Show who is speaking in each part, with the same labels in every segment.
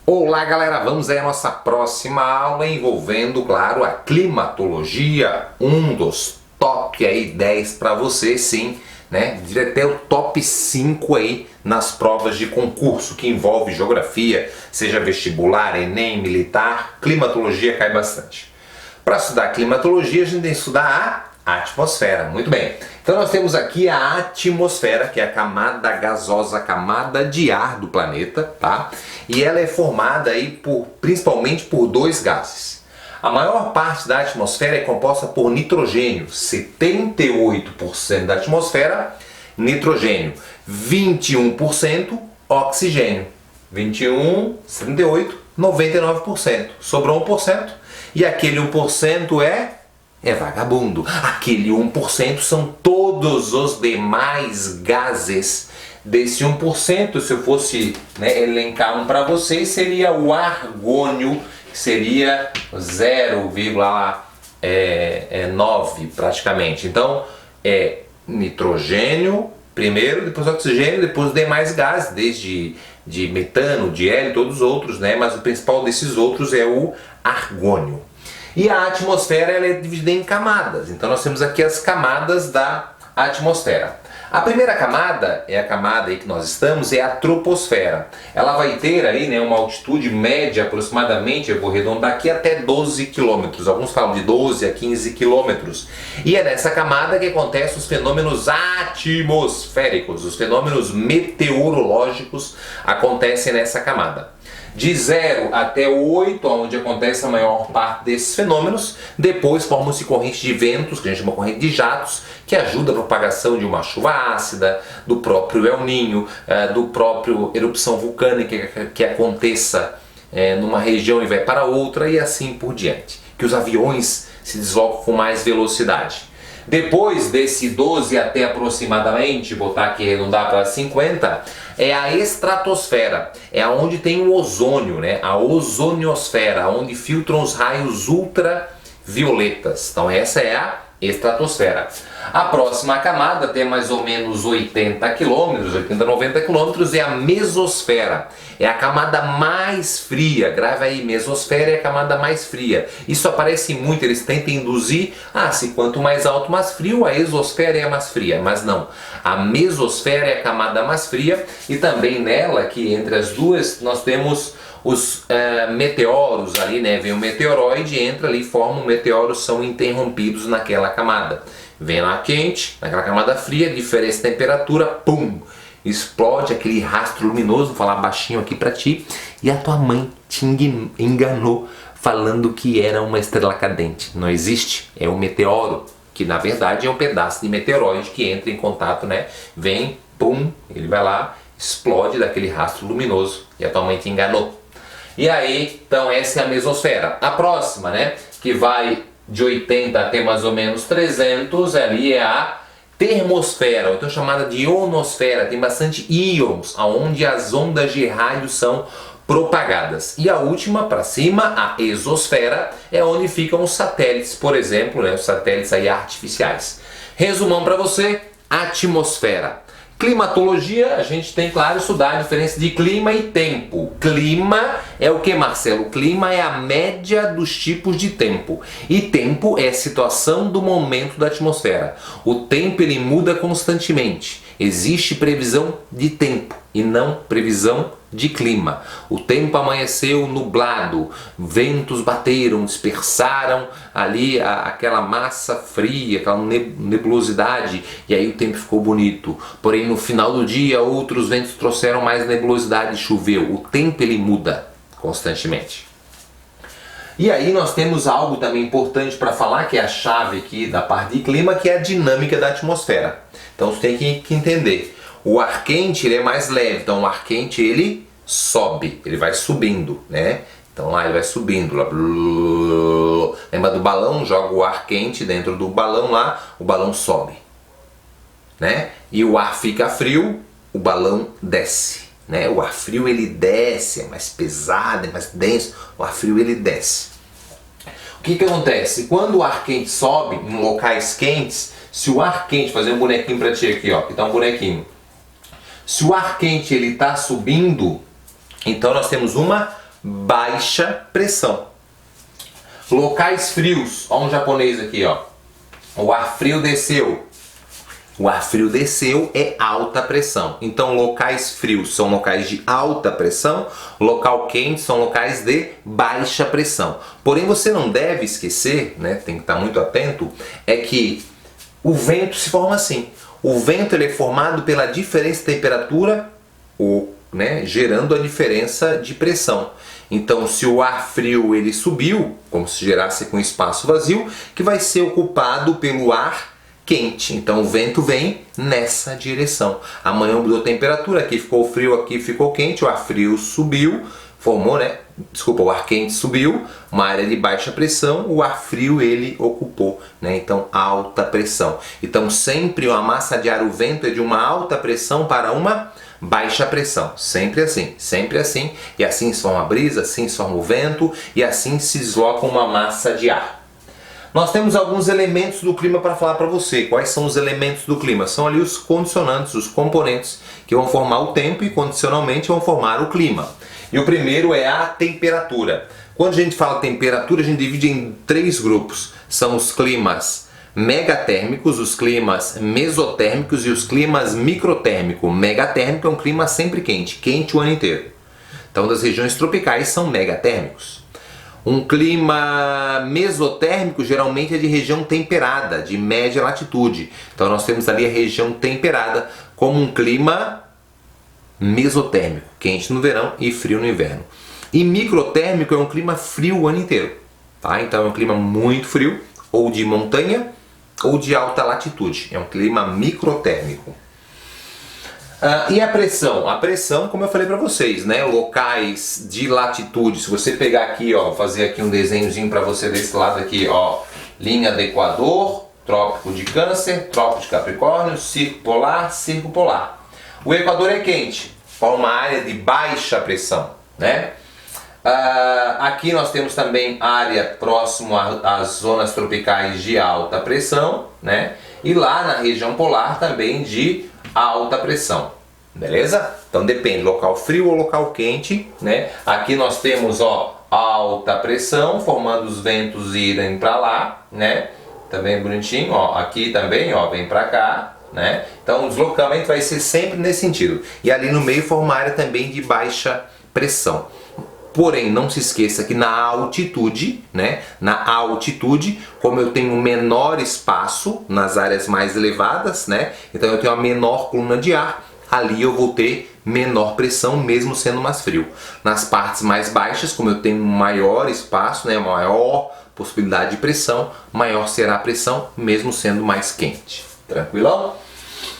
Speaker 1: Olá galera, vamos aí à nossa próxima aula envolvendo, claro, a climatologia, um dos top aí 10 para você, sim, né? Diria até o top 5 aí nas provas de concurso, que envolve geografia, seja vestibular, Enem, militar, climatologia cai bastante. Para estudar climatologia, a gente tem que estudar a atmosfera. Muito bem. Então nós temos aqui a atmosfera, que é a camada gasosa, a camada de ar do planeta, tá? E ela é formada aí principalmente por dois gases. A maior parte da atmosfera é composta por nitrogênio, 78% da atmosfera, nitrogênio, 21% oxigênio, 21, 78, 99%. Sobrou 1%, e aquele 1% é vagabundo. Aquele 1% são todos os demais gases. Desse 1%, se eu fosse elencar um para vocês, seria o argônio, que seria 0,9 praticamente. Então, é nitrogênio primeiro, depois oxigênio, depois os demais gases, desde de metano, de hélio, todos os outros, né? Mas o principal desses outros é o argônio. E a atmosfera ela é dividida em camadas. Então nós temos aqui as camadas da atmosfera. A primeira camada, é a camada aí que nós estamos, é a troposfera. Ela vai ter aí, né, uma altitude média aproximadamente, eu vou arredondar aqui, até 12 km. Alguns falam de 12 a 15 km. E é nessa camada que acontecem os fenômenos atmosféricos, os fenômenos meteorológicos acontecem nessa camada. De 0 até 8, onde acontece a maior parte desses fenômenos, depois formam-se correntes de ventos, que a gente chama corrente de jatos, que ajuda a propagação de uma chuva ácida, do próprio El Niño, do próprio erupção vulcânica que aconteça numa região e vai para outra, e assim por diante. Que os aviões se deslocam com mais velocidade. Depois desse 12 até aproximadamente, botar aqui arredondar para 50, é a estratosfera, é onde tem o ozônio, né? A ozoniosfera, onde filtram os raios ultravioletas. Então essa é a estratosfera. A próxima camada tem mais ou menos 80 km, 80 a 90 km, é a mesosfera. É a camada mais fria. Grave aí, mesosfera é a camada mais fria. Isso aparece muito, eles tentam induzir, se quanto mais alto, mais frio, a exosfera é a mais fria. Mas não, a mesosfera é a camada mais fria, e também nela, que entre as duas, nós temos os meteoros ali, né? Vem o meteoroide, entra ali, forma meteoros, são interrompidos naquela camada. Vem lá quente, naquela camada fria, diferença de temperatura, pum! Explode aquele rastro luminoso, vou falar baixinho aqui pra ti, e a tua mãe te enganou falando que era uma estrela cadente. Não existe, é um meteoro, que na verdade é um pedaço de meteoroide que entra em contato, né? Vem, pum, ele vai lá, explode daquele rastro luminoso, e a tua mãe te enganou. E aí, então essa é a mesosfera. A próxima, né, que vai de 80 até mais ou menos 300, ali é a termosfera, ou então chamada de ionosfera. Tem bastante íons, onde as ondas de rádio são propagadas. E a última, para cima, a exosfera, é onde ficam os satélites, por exemplo, né, os satélites aí artificiais. Resumão para você, atmosfera. Climatologia, a gente tem, claro, estudar a diferença de clima e tempo. Clima é o que, Marcelo? Clima é a média dos tipos de tempo. E tempo é a situação do momento da atmosfera. O tempo ele muda constantemente. Existe previsão de tempo e não previsão de clima. O tempo amanheceu nublado, ventos bateram, dispersaram ali aquela massa fria, aquela nebulosidade, e aí o tempo ficou bonito. Porém, no final do dia, outros ventos trouxeram mais nebulosidade e choveu. O tempo ele muda constantemente. E aí nós temos algo também importante para falar, que é a chave aqui da parte de clima, que é a dinâmica da atmosfera. Então você tem que entender. O ar quente ele é mais leve, então o ar quente ele sobe, ele vai subindo, né? Então lá ele vai subindo, lá, lembra do balão? Joga o ar quente dentro do balão lá, o balão sobe, né? E o ar fica frio, o balão desce, né? O ar frio ele desce, é mais pesado, é mais denso, o ar frio ele desce. O que acontece? Quando o ar quente sobe em locais quentes, se o ar quente, fazer um bonequinho para ti aqui, ó, que tá um bonequinho. Se o ar quente ele está subindo, então nós temos uma baixa pressão. Locais frios, ó um japonês aqui, ó. O ar frio desceu. O ar frio desceu é alta pressão. Então, locais frios são locais de alta pressão, local quente são locais de baixa pressão. Porém, você não deve esquecer, né, tem que estar muito atento, é que o vento se forma assim. O vento ele é formado pela diferença de temperatura, gerando a diferença de pressão. Então, se o ar frio ele subiu, como se gerasse com espaço vazio, que vai ser ocupado pelo ar quente. Então o vento vem nessa direção. Amanhã mudou a temperatura, aqui ficou frio, aqui ficou quente, o ar frio subiu, formou, o ar quente subiu, uma área de baixa pressão, o ar frio ele ocupou, então alta pressão. Então sempre a massa de ar, o vento é de uma alta pressão para uma baixa pressão, sempre assim, e assim se forma a brisa, assim se forma o vento, e assim se desloca uma massa de ar. Nós temos alguns elementos do clima para falar para você. Quais são os elementos do clima? São ali os condicionantes, os componentes que vão formar o tempo e condicionalmente vão formar o clima. E o primeiro é a temperatura. Quando a gente fala temperatura, a gente divide em 3 grupos. São os climas megatérmicos, os climas mesotérmicos e os climas microtérmicos. Megatérmico é um clima sempre quente, quente o ano inteiro. Então, das regiões tropicais são megatérmicos. Um clima mesotérmico geralmente é de região temperada, de média latitude. Então nós temos ali a região temperada como um clima mesotérmico, quente no verão e frio no inverno. E microtérmico é um clima frio o ano inteiro. Tá? Então é um clima muito frio, ou de montanha, ou de alta latitude. É um clima microtérmico. E a pressão? A pressão, como eu falei para vocês, locais de latitude. Se você pegar aqui, ó, fazer aqui um desenhozinho para você desse lado aqui, ó, linha do Equador, Trópico de Câncer, Trópico de Capricórnio, Círculo Polar, Círculo Polar. O Equador é quente, forma uma área de baixa pressão, aqui nós temos também área próximo às zonas tropicais de alta pressão, e lá na região polar também de alta pressão, beleza? Então depende, local frio ou local quente, Aqui nós temos, ó, alta pressão, formando os ventos irem para lá, Também bonitinho, ó, aqui também, ó, vem para cá, Então o deslocamento vai ser sempre nesse sentido. E ali no meio forma área também de baixa pressão. Porém, não se esqueça que na altitude, como eu tenho menor espaço nas áreas mais elevadas, então eu tenho a menor coluna de ar, ali eu vou ter menor pressão, mesmo sendo mais frio. Nas partes mais baixas, como eu tenho maior espaço, maior possibilidade de pressão, maior será a pressão, mesmo sendo mais quente. Tranquilão?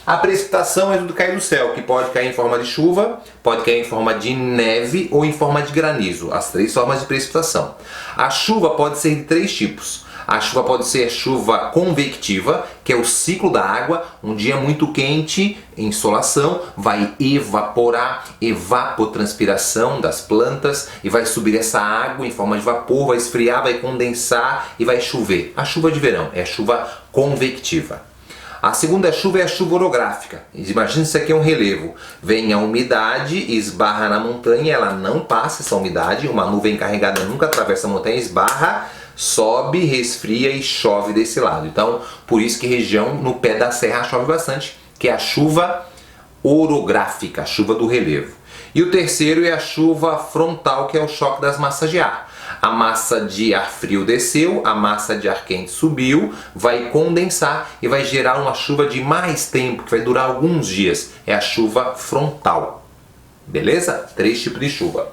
Speaker 1: A precipitação é tudo cair do céu, que pode cair em forma de chuva, pode cair em forma de neve ou em forma de granizo, as 3 formas de precipitação. A chuva pode ser de 3 tipos. A chuva pode ser chuva convectiva, que é o ciclo da água, um dia muito quente, insolação, vai evaporar, evapotranspiração das plantas e vai subir essa água em forma de vapor, vai esfriar, vai condensar e vai chover. A chuva de verão é a chuva convectiva. A segunda chuva é a chuva orográfica. Imagina isso aqui é um relevo. Vem a umidade, esbarra na montanha, ela não passa essa umidade, uma nuvem carregada nunca atravessa a montanha, esbarra, sobe, resfria e chove desse lado. Então, por isso que região no pé da serra chove bastante, que é a chuva orográfica, a chuva do relevo. E o terceiro é a chuva frontal, que é o choque das massas de ar. A massa de ar frio desceu, a massa de ar quente subiu, vai condensar e vai gerar uma chuva de mais tempo, que vai durar alguns dias. É a chuva frontal. Beleza? 3 tipos de chuva.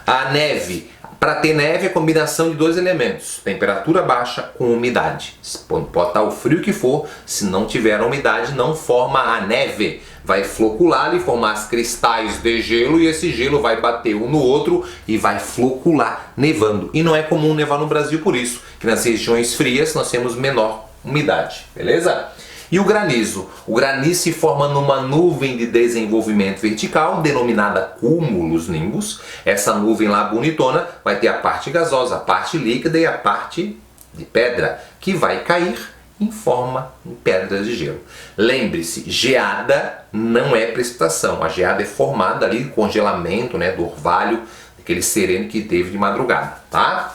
Speaker 1: A neve. Para ter neve é a combinação de 2 elementos. Temperatura baixa com umidade. Pode estar o frio que for, se não tiver a umidade não forma a neve. Vai flocular e formar os cristais de gelo e esse gelo vai bater um no outro e vai flocular, nevando. E não é comum nevar no Brasil por isso, que nas regiões frias nós temos menor umidade, beleza? E o granizo? O granizo se forma numa nuvem de desenvolvimento vertical, denominada cumulus-nimbus. Essa nuvem lá bonitona vai ter a parte gasosa, a parte líquida e a parte de pedra, que vai cair em forma de pedras de gelo. Lembre-se, geada não é precipitação. A geada é formada ali do congelamento, do orvalho, aquele sereno que teve de madrugada, tá?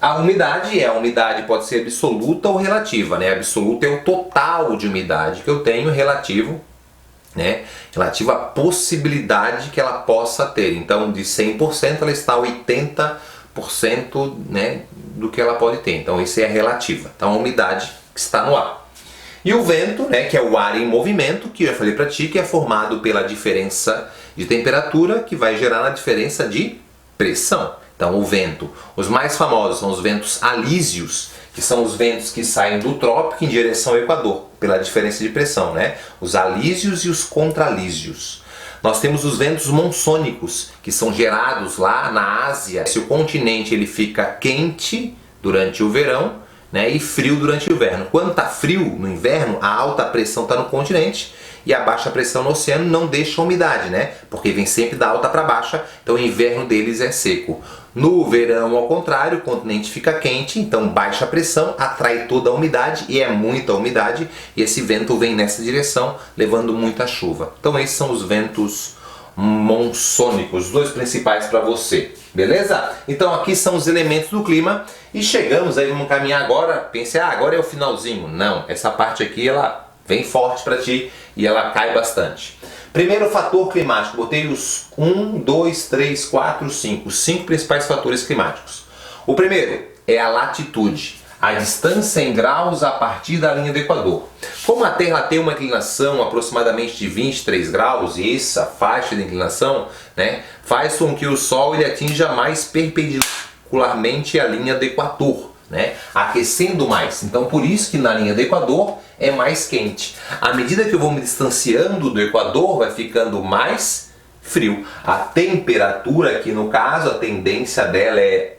Speaker 1: A umidade pode ser absoluta ou relativa, né? Absoluta é o total de umidade que eu tenho, relativo, né? Relativo à possibilidade que ela possa ter. Então, de 100% ela está a 80%, né, do que ela pode ter. Então, isso é a relativa. Então, a umidade que está no ar. E o vento, né, que é o ar em movimento, que eu já falei para ti, que é formado pela diferença de temperatura que vai gerar na diferença de pressão. Então, o vento, os mais famosos são os ventos alísios, que são os ventos que saem do trópico em direção ao Equador, pela diferença de pressão, né? Os alísios e os contralísios. Nós temos os ventos monsônicos, que são gerados lá na Ásia. Se o continente ele fica quente durante o verão, né, e frio durante o inverno. Quando está frio no inverno, a alta pressão está no continente e a baixa pressão no oceano não deixa a umidade, né? Porque vem sempre da alta para baixa, então o inverno deles é seco. No verão, ao contrário, o continente fica quente, então baixa pressão, atrai toda a umidade e é muita umidade e esse vento vem nessa direção, levando muita chuva. Então esses são os ventos monsônicos, os dois principais para você, beleza? Então aqui são os elementos do clima e chegamos aí, vamos caminhar agora, pensei, agora é o finalzinho. Não, essa parte aqui ela vem forte para ti e ela cai bastante. Primeiro fator climático, botei os 1, 2, 3, 4, 5, os 5 principais fatores climáticos. O primeiro é a latitude, a distância em graus a partir da linha do Equador. Como a Terra tem uma inclinação aproximadamente de 23 graus, e essa faixa de inclinação, né, faz com que o Sol ele atinja mais perpendicularmente a linha do Equador, né, aquecendo mais. Então por isso que na linha do Equador é mais quente. À medida que eu vou me distanciando do Equador, vai ficando mais frio. A temperatura aqui no caso, a tendência dela é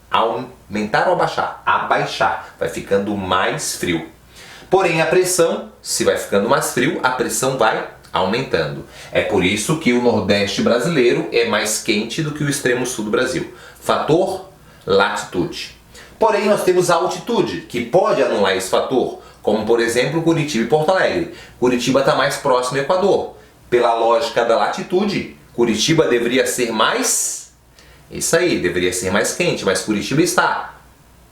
Speaker 1: aumentar ou abaixar? Abaixar, vai ficando mais frio. Porém a pressão, se vai ficando mais frio, a pressão vai aumentando. É por isso que o Nordeste brasileiro é mais quente do que o extremo sul do Brasil. Fator latitude. Porém nós temos a altitude, que pode anular esse fator, como por exemplo Curitiba e Porto Alegre. Curitiba está mais próximo do Equador. Pela lógica da latitude, Curitiba deveria ser mais... Isso aí, deveria ser mais quente, mas Curitiba está,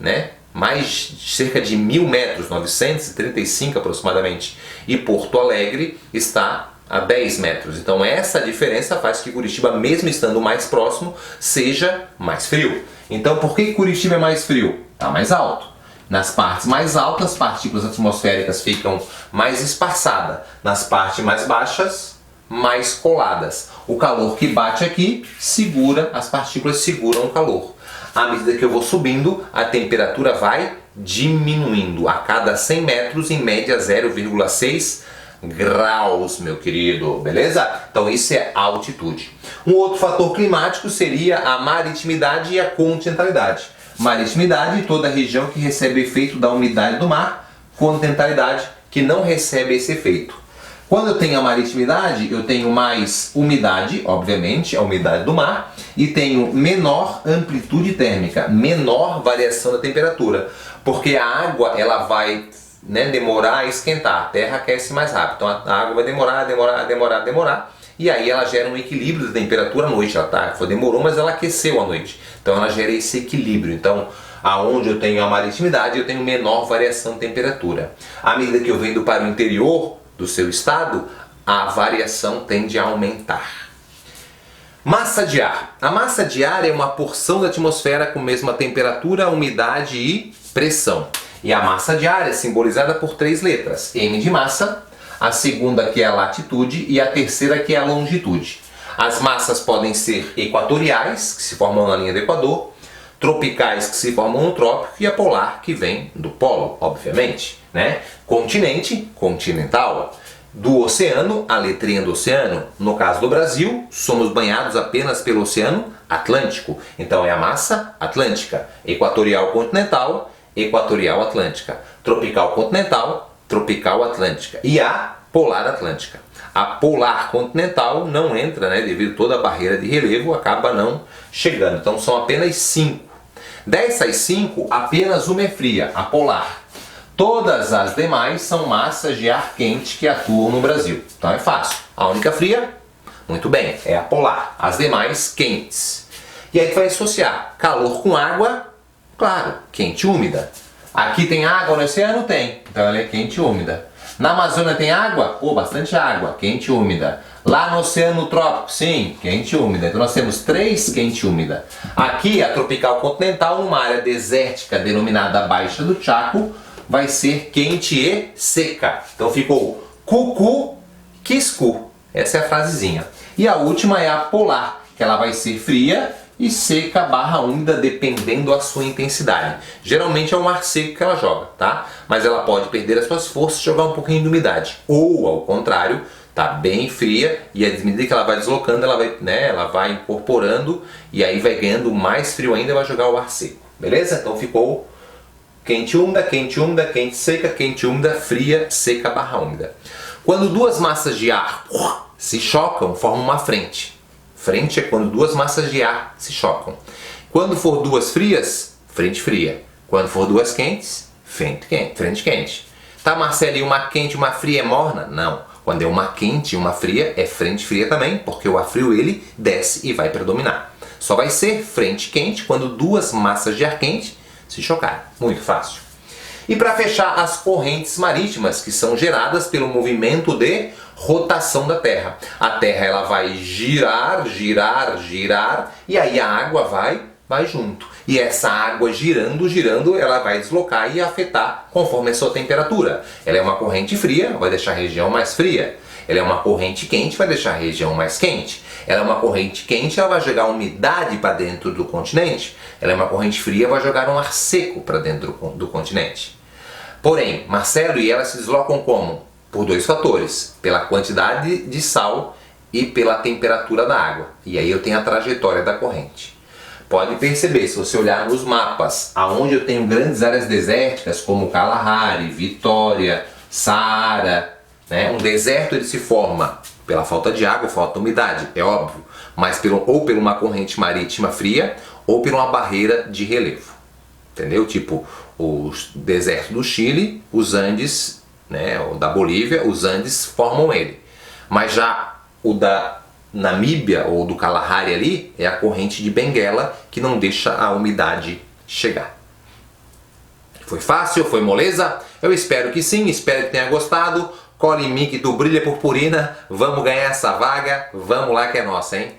Speaker 1: né, mais cerca de 1.000 metros, 935 aproximadamente, e Porto Alegre está a 10 metros. Então essa diferença faz que Curitiba, mesmo estando mais próximo, seja mais frio. Então por que Curitiba é mais frio? Está mais alto. Nas partes mais altas, as partículas atmosféricas ficam mais espaçadas. Nas partes mais baixas, mais coladas. O calor que bate aqui segura, as partículas seguram o calor. À medida que eu vou subindo, a temperatura vai diminuindo. A cada 100 metros, em média 0,6 graus, meu querido. Beleza? Então isso é altitude. Um outro fator climático seria a maritimidade e a continentalidade. Maritimidade, toda a região que recebe o efeito da umidade do mar. Continentalidade, que não recebe esse efeito. Quando eu tenho a maritimidade, eu tenho mais umidade, obviamente, a umidade do mar, e tenho menor amplitude térmica, menor variação da temperatura, porque a água ela vai, né, demorar a esquentar, a terra aquece mais rápido, então a água vai demorar, e aí ela gera um equilíbrio da temperatura à noite. Ela demorou, mas ela aqueceu à noite, então ela gera esse equilíbrio. Então, aonde eu tenho a maritimidade, eu tenho menor variação de temperatura. À medida que eu venho para o interior do seu estado, a variação tende a aumentar. Massa de ar. A massa de ar é uma porção da atmosfera com a mesma temperatura, umidade e pressão. E a massa de ar é simbolizada por 3 letras. M de massa, a segunda que é a latitude e a terceira que é a longitude. As massas podem ser equatoriais, que se formam na linha do Equador, tropicais, que se formam no trópico, e a polar, que vem do polo, obviamente, né? Continente, continental. Do oceano, a letrinha do oceano. No caso do Brasil, somos banhados apenas pelo Oceano Atlântico. Então é a massa atlântica. Equatorial continental, equatorial atlântica. Tropical continental, tropical atlântica. E a polar atlântica. A polar continental não entra, né? Devido a toda a barreira de relevo, acaba não chegando. Então são apenas 5. Dessas 5, apenas uma é fria, a polar. Todas as demais são massas de ar quente que atuam no Brasil. Então é fácil. A única fria, muito bem, é a polar. As demais, quentes. E aí tu vai associar calor com água, claro, quente e úmida. Aqui tem água no oceano? Tem. Então ela é quente e úmida. Na Amazônia tem água? Pô, bastante água, quente e úmida. Lá no Oceano Trópico, sim, quente e úmida. Então nós temos 3 quente e úmida. Aqui a tropical continental, numa área desértica denominada Baixa do Chaco, vai ser quente e seca. Então ficou cucu, quiscu. Essa é a frasezinha. E a última é a polar, que ela vai ser fria e seca barra úmida, dependendo da sua intensidade. Geralmente é um ar seco que ela joga, tá? Mas ela pode perder as suas forças e jogar um pouquinho de umidade. Ou, ao contrário, tá bem fria e à medida que ela vai deslocando, ela vai incorporando e aí vai ganhando mais frio ainda e vai jogar o ar seco. Beleza? Então ficou quente úmida, quente úmida, quente seca, quente úmida, fria, seca barra úmida. Quando duas massas de ar se chocam, formam uma frente. Frente é quando duas massas de ar se chocam. Quando for duas frias, frente fria. Quando for duas quentes, frente quente. Tá, Marcelo, e uma quente e uma fria é morna? Não. Quando é uma quente e uma fria, é frente fria também, porque o ar frio ele desce e vai predominar. Só vai ser frente quente quando duas massas de ar quente se chocarem. Muito fácil. E para fechar, as correntes marítimas, que são geradas pelo movimento de rotação da Terra. A Terra ela vai girar, e aí a água vai junto. E essa água girando, ela vai deslocar e afetar conforme a sua temperatura. Ela é uma corrente fria, vai deixar a região mais fria. Ela é uma corrente quente, vai deixar a região mais quente. Ela é uma corrente quente, ela vai jogar umidade para dentro do continente. Ela é uma corrente fria, vai jogar um ar seco para dentro do continente. Porém, Marcelo, e elas se deslocam como? Por 2 fatores, pela quantidade de sal e pela temperatura da água. E aí eu tenho a trajetória da corrente. Pode perceber, se você olhar nos mapas, aonde eu tenho grandes áreas desérticas, como Kalahari, Vitória, Saara, né? Um deserto ele se forma pela falta de água, falta de umidade, é óbvio, mas ou por uma corrente marítima fria, ou por uma barreira de relevo. Entendeu? Tipo, os desertos do Chile, os Andes, né, ou da Bolívia, os Andes formam ele. Mas já o da Namíbia ou do Kalahari ali é a corrente de Benguela que não deixa a umidade chegar. Foi fácil? Foi moleza? Eu espero que sim, espero que tenha gostado. Cola em mim que tu brilha purpurina. Vamos ganhar essa vaga. Vamos lá que é nossa, hein?